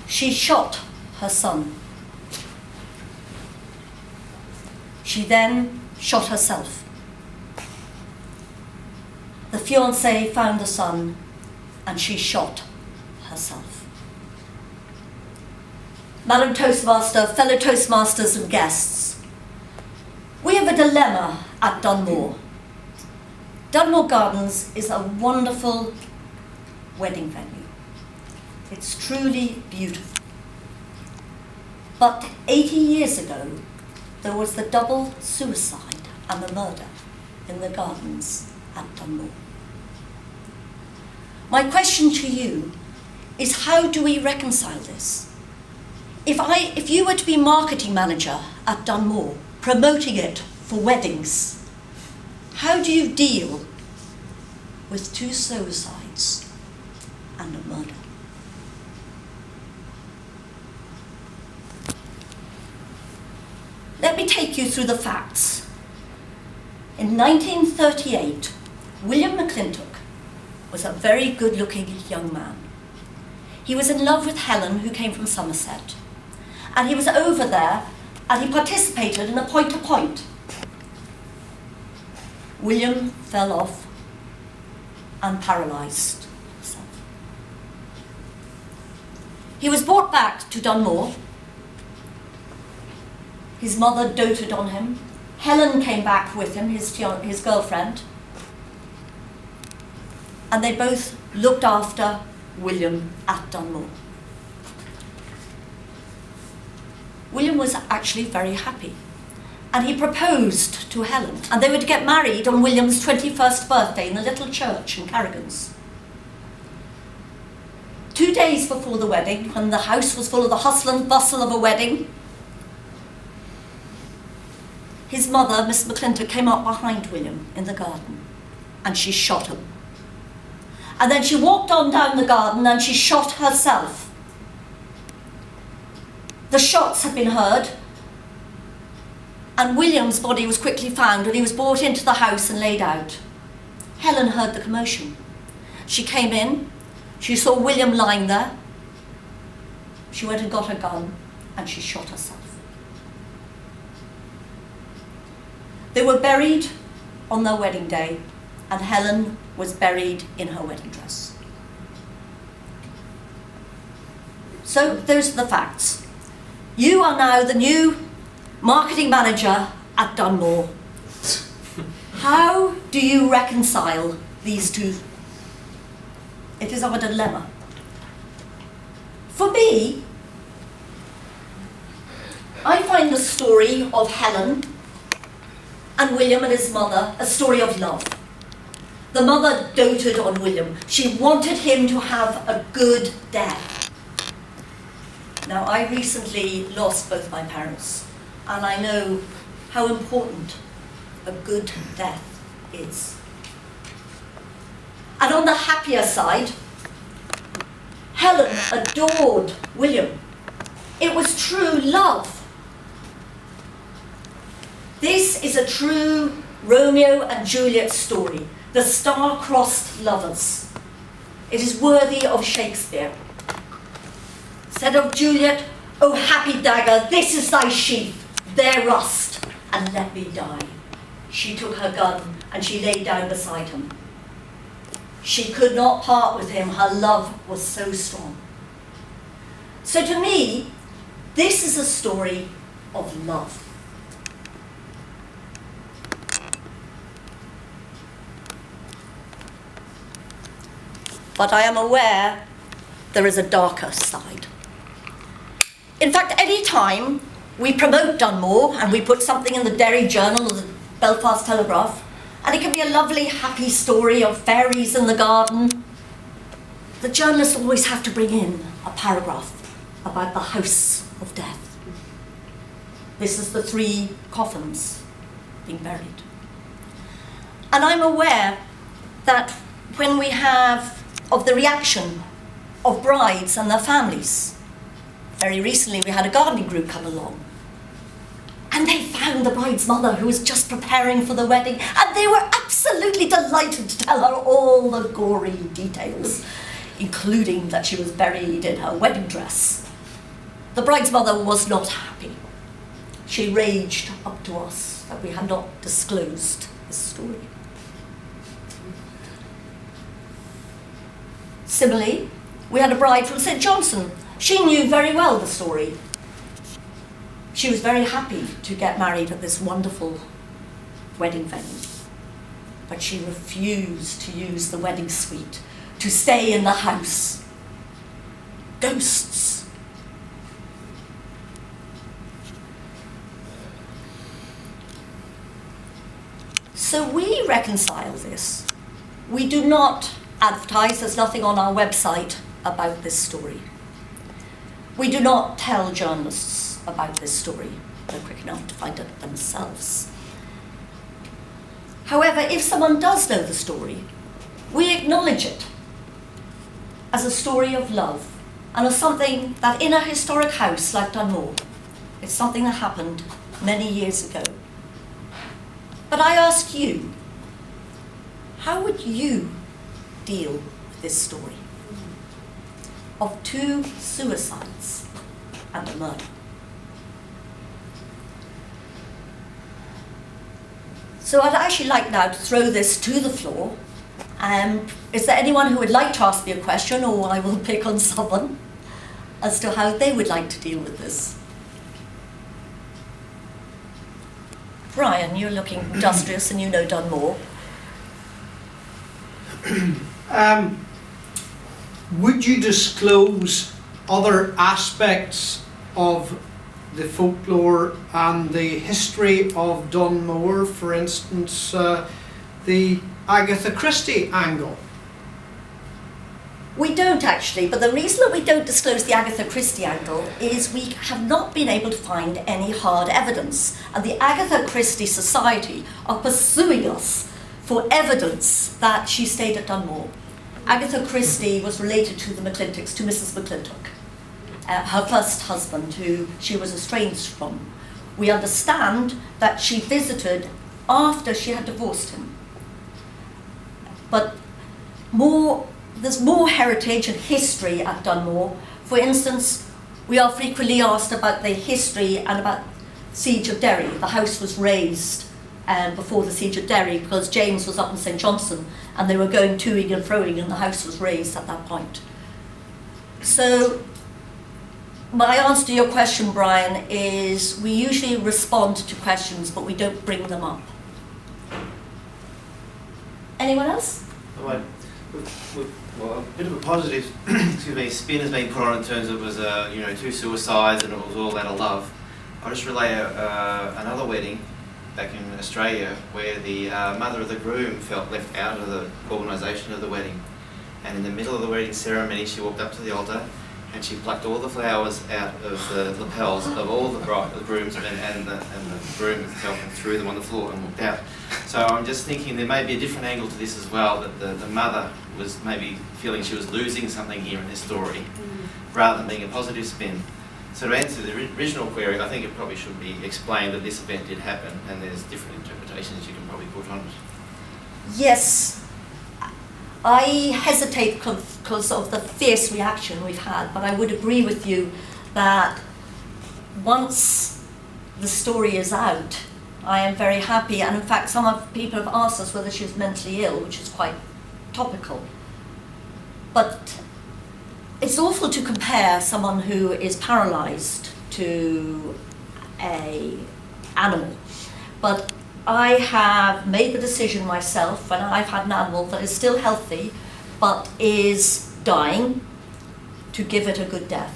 she shot her son. She then shot herself. The fiancé found the son, and she shot herself. Madam Toastmaster, fellow Toastmasters and guests, we have a dilemma at Dunmore. Dunmore Gardens is a wonderful wedding venue. It's truly beautiful. But 80 years ago, there was the double suicide and the murder in the gardens at Dunmore. My question to you is, how do we reconcile this? If you were to be marketing manager at Dunmore, promoting it for weddings, how do you deal with 2 suicides and a murder? Let me take you through the facts. In 1938, William McClintock was a very good-looking young man. He was in love with Helen, who came from Somerset, and he was over there and he participated in a point-to-point. William fell off and paralysed himself. He was brought back to Dunmore. His mother doted on him. Helen came back with him, his girlfriend, and they both looked after William at Dunmore. William was actually very happy, and he proposed to Helen, and they were to get married on William's 21st birthday in the little church in Carrigan's. 2 days before the wedding, when the house was full of the hustle and bustle of a wedding, his mother, Miss McClintock, came up behind William in the garden, and she shot him. And then she walked on down the garden and she shot herself. The shots had been heard, and William's body was quickly found, and he was brought into the house and laid out. Helen heard the commotion. She came in, she saw William lying there. She went and got her gun, and she shot herself. They were buried on their wedding day, and Helen was buried in her wedding dress. So those are the facts. You are now the new marketing manager at Dunmore. How do you reconcile these two? It is our dilemma. For me, I find the story of Helen and William and his mother a story of love. The mother doted on William. She wanted him to have a good death. Now, I recently lost both my parents, and I know how important a good death is. And on the happier side, Helen adored William. It was true love. This is a true Romeo and Juliet story, the star-crossed lovers. It is worthy of Shakespeare. Said of Juliet, "O happy dagger, this is thy sheath, there rust, and let me die." She took her gun and she lay down beside him. She could not part with him, her love was so strong. So to me, this is a story of love. But I am aware there is a darker side. In fact, any time we promote Dunmore and we put something in the Derry Journal or the Belfast Telegraph, and it can be a lovely, happy story of fairies in the garden, the journalists always have to bring in a paragraph about the house of death. This is the 3 coffins being buried. And I'm aware that when we have of the reaction of brides and their families. Very recently we had a gardening group come along, and they found the bride's mother who was just preparing for the wedding, and they were absolutely delighted to tell her all the gory details, including that she was buried in her wedding dress. The bride's mother was not happy. She raged up to us that we had not disclosed this story. Similarly, we had a bride from St. Johnson. She knew very well the story. She was very happy to get married at this wonderful wedding venue. But she refused to use the wedding suite, to stay in the house. Ghosts. So we reconcile this. We do not advertise, there's nothing on our website about this story. We do not tell journalists about this story. They're quick enough to find it themselves. However, if someone does know the story, we acknowledge it as a story of love and as something that in a historic house like Dunmore, it's something that happened many years ago. But I ask you, how would you deal with this story of 2 suicides and a murder? So I'd actually like now to throw this to the floor. Is there anyone who would like to ask me a question, or I will pick on someone as to how they would like to deal with this? Brian, you're looking industrious and you know Dunmore. Would you disclose other aspects of the folklore and the history of Dunmore, for instance, the Agatha Christie angle? We don't actually, but the reason that we don't disclose the Agatha Christie angle is we have not been able to find any hard evidence. And the Agatha Christie Society are pursuing us for evidence that she stayed at Dunmore. Agatha Christie was related to the McClintocks, to Mrs. McClintock, her first husband, who she was estranged from. We understand that she visited after she had divorced him. But there's more heritage and history at Dunmore. For instance, we are frequently asked about the history and about Siege of Derry. The house was raised before the Siege of Derry because James was up in St. Johnson and they were going to-ing and fro-ing and the house was raised at that point. So my answer to your question, Brian, is we usually respond to questions but we don't bring them up. Anyone else? Well, a bit of a positive spin has been put on in terms of it was 2 suicides and it was all out of love. I'll just relay another wedding back in Australia where the mother of the groom felt left out of the organisation of the wedding, and in the middle of the wedding ceremony she walked up to the altar and she plucked all the flowers out of the lapels of all the groomsmen and the groom itself and threw them on the floor and walked out. So I'm just thinking there may be a different angle to this as well, that the mother was maybe feeling she was losing something here in this story, rather than being a positive spin. So to answer the original query, I think it probably should be explained that this event did happen and there's different interpretations you can probably put on it. Yes, I hesitate because of the fierce reaction we've had, but I would agree with you that once the story is out, I am very happy, and in fact some of people have asked us whether she was mentally ill, which is quite topical. But it's awful to compare someone who is paralysed to an animal. But I have made the decision myself, when I've had an animal that is still healthy but is dying, to give it a good death.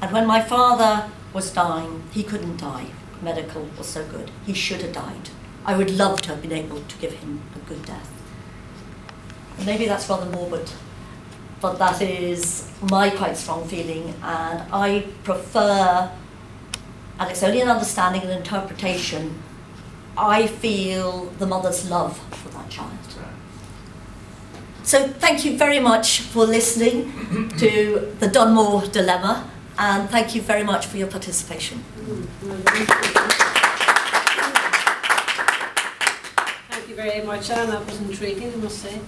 And when my father was dying, he couldn't die. Medical was so good. He should have died. I would love to have been able to give him a good death. And maybe that's rather morbid, but that is my quite strong feeling, and I prefer, and it's only an understanding and interpretation, I feel the mother's love for that child. So thank you very much for listening to the Dunmore Dilemma, and thank you very much for your participation. Thank you very much, Anne. That was intriguing, I must say.